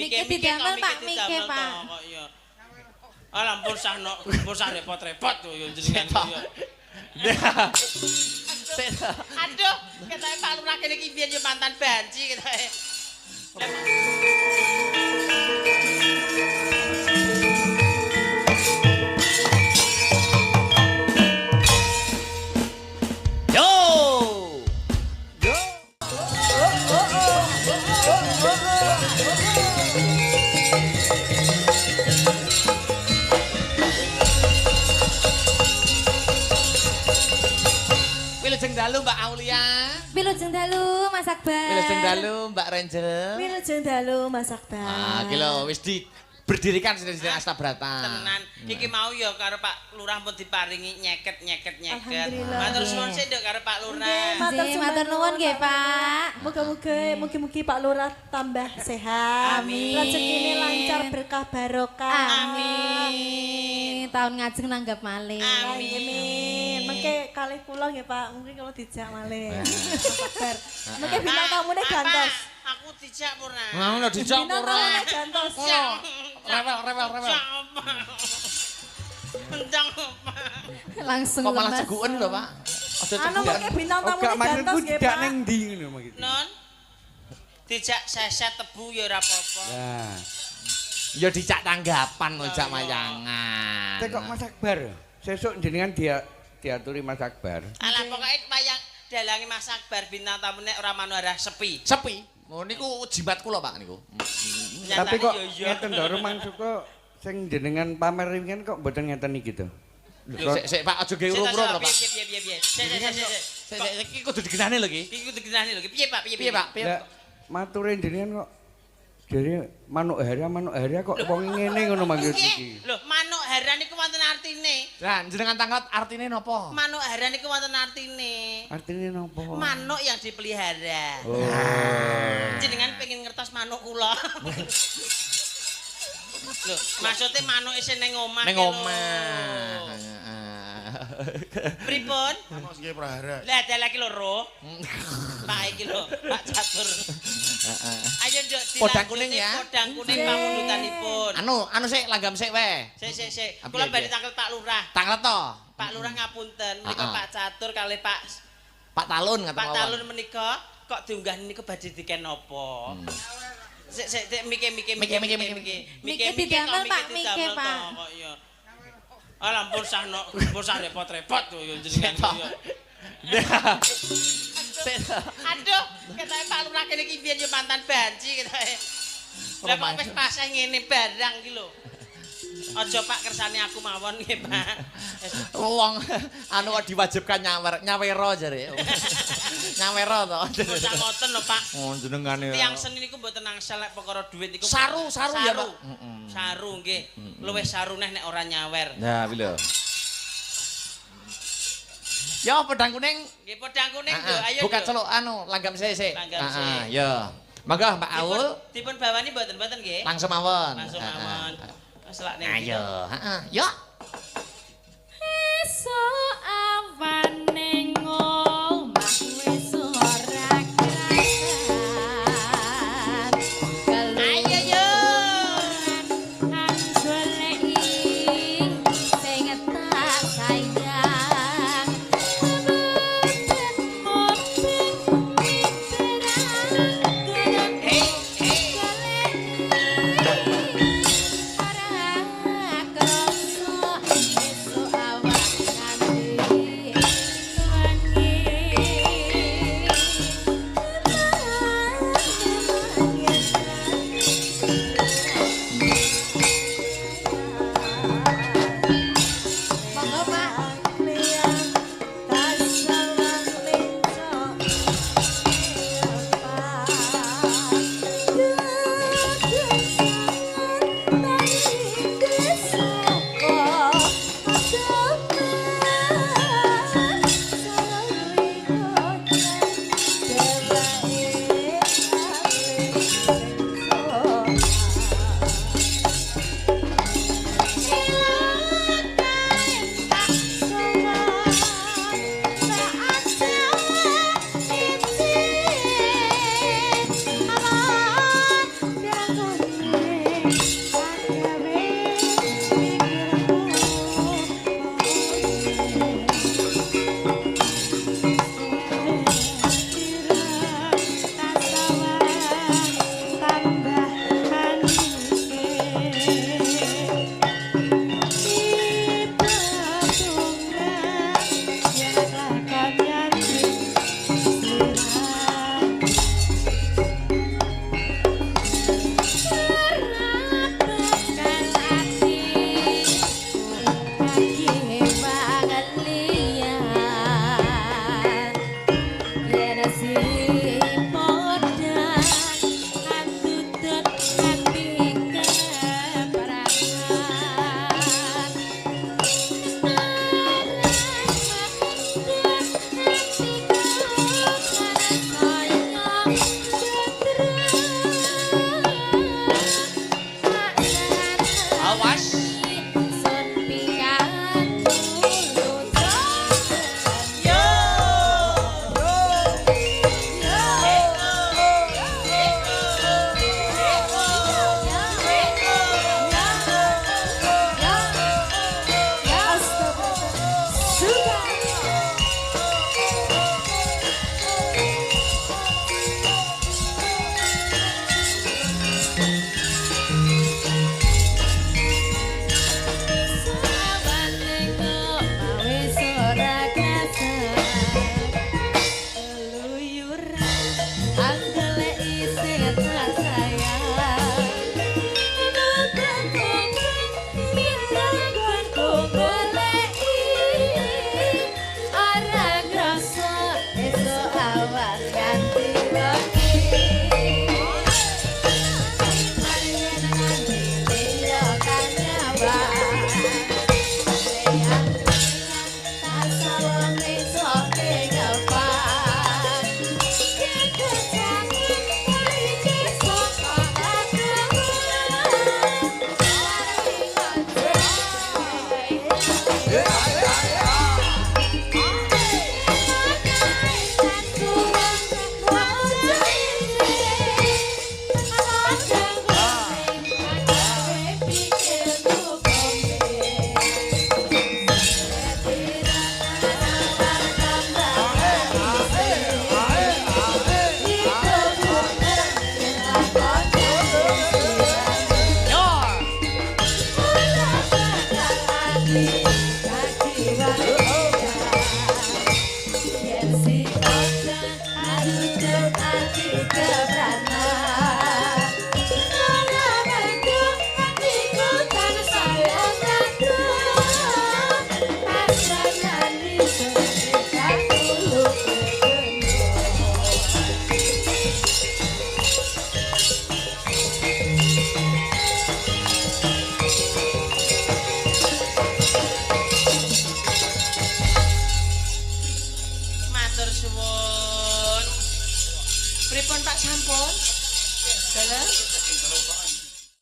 Mike didamel Pak Mike Pak. Alah pun sah repot-repot tuh yo jenengan yo. Aduh, ketoke Pak Lurah kene iki biyen yo mantan banci ketoke. Wilujeng dalu Mbak Aulia. Wilujeng dalu Mas Akbar. Wilujeng dalu Mbak Ranger. Wilujeng dalu Mas Akbar. Ah, iki lho wis berdirikan sini Astabrata. Tenan. Iki mau ya karo Pak Lurah pun diparingi nyeket. Alhamdulillah. Matur suwun sik Nduk karo Pak Lurah. Matur nuwun nggih Pak. Mugi-mugi Pak Lurah tambah sehat. Amin. Rezekine lancar berkah barokah. Amin. Tahun ngajeng nanggap malih. Amin. Mengke kalih kula nggih Pak, mungkin kalau dijak malih. Sabar. Mengke bintang tamune gantos. Aku dijak Purna. Ngono dijak Bintang ora. tamune gantos. Rewel. Endang. Langsung Kok malah lemas. ceguken lho, Pak. Aja Anu ceguken. mengke bintang tamune gantos nggih tidak Pak. neng ndi ngono maksud. Non. Dijak seset tebu ya ora apa-apa. Nah, Ya dicak tanggapan lho, jak mayangan. tekok Mas Akbar. Sesuk jenengan diaturi Mas Akbar. Alah pokoke wayang dalangi Mas Akbar bintang tamune ora manuarah sepi. Sepi. Oh niku jimat kula Pak niku. Tapi kok Nyatane ngeten to Rumang Suko sing jenengan pamer wingi kok mboten ngeten iki to. Sik Pak aja ge uru-uru lho Pak. Piye. Sik iki kudu digenani lho iki. Iki kudu digenani lho. Piye Pak? Piye Pak? Piye? Lah mature jenengan kok jadi manuk hara kok wong ngene ngono maksud iki. Lho, manuk hara niku wonten artine. Lah jenengan tanglet artine napa? Manuk hara niku wonten artine. Artine napa? Manuk yang dipelihara. Oh. Jenengan pengen ngertos manuk kula. Lho, maksudnya manuk isih ning omah. Ning ki lho. omah. Pripun? Manuk sing prahara. Lah ada lagi loro. Pak iki lho, Pak Catur. Ayo nduk Podang kuning ya. Podang kuning pamundutanipun. Anu sik langgam sik wae. Sik. Apa Kula ya, badhe Piye? tangkel Pak Lurah. Tanglet to. Pak Lurah ngapunten, menika Ah. Pak Catur kalih Pak Talun ngaten Pak mawon. Talun menika kok diunggah niku badhe diken napa? Sik mike. Mike didamel Pak Mike Pak. Kok ya. Alah pun sah repot-repot tuh yo jenengan yo. Aduh, ketoke Pak Lurah kene iki biyen yo mantan banci ketoke. Lah kok wis paseh ngene barang iki lho. Aja Pak kersane aku mawon nggih, Pak. Wong anu kok diwajibkan nyawero jare. Nyawero to. Ora ngoten lho, Pak. Oh jenengane. Tiang seni niku mboten angsal lek perkara dhuwit niku. Saru ya, Pak. Saru nggih. Luwih saru neh nek ora nyawer. Nah, pilo. Yo pedang kuning. Nggih podang kuning lho, ayo. Buka lho. celuk anu langgam sik. Langgam sik. Yo. Monggo Mbak Aul Dipun bawani mboten nggih. langsung mawon. Langsung mawon. Wes lak ning. Ayo, heeh. Yo. Esuk awan ning omah wis ora kerasan. Ayo yo. Kan goleki sing tak sayang. Mboten momping pikiran. Hei. Ora krasa esuk awan nganti suwun. Pripun Pak sampun? Dalam?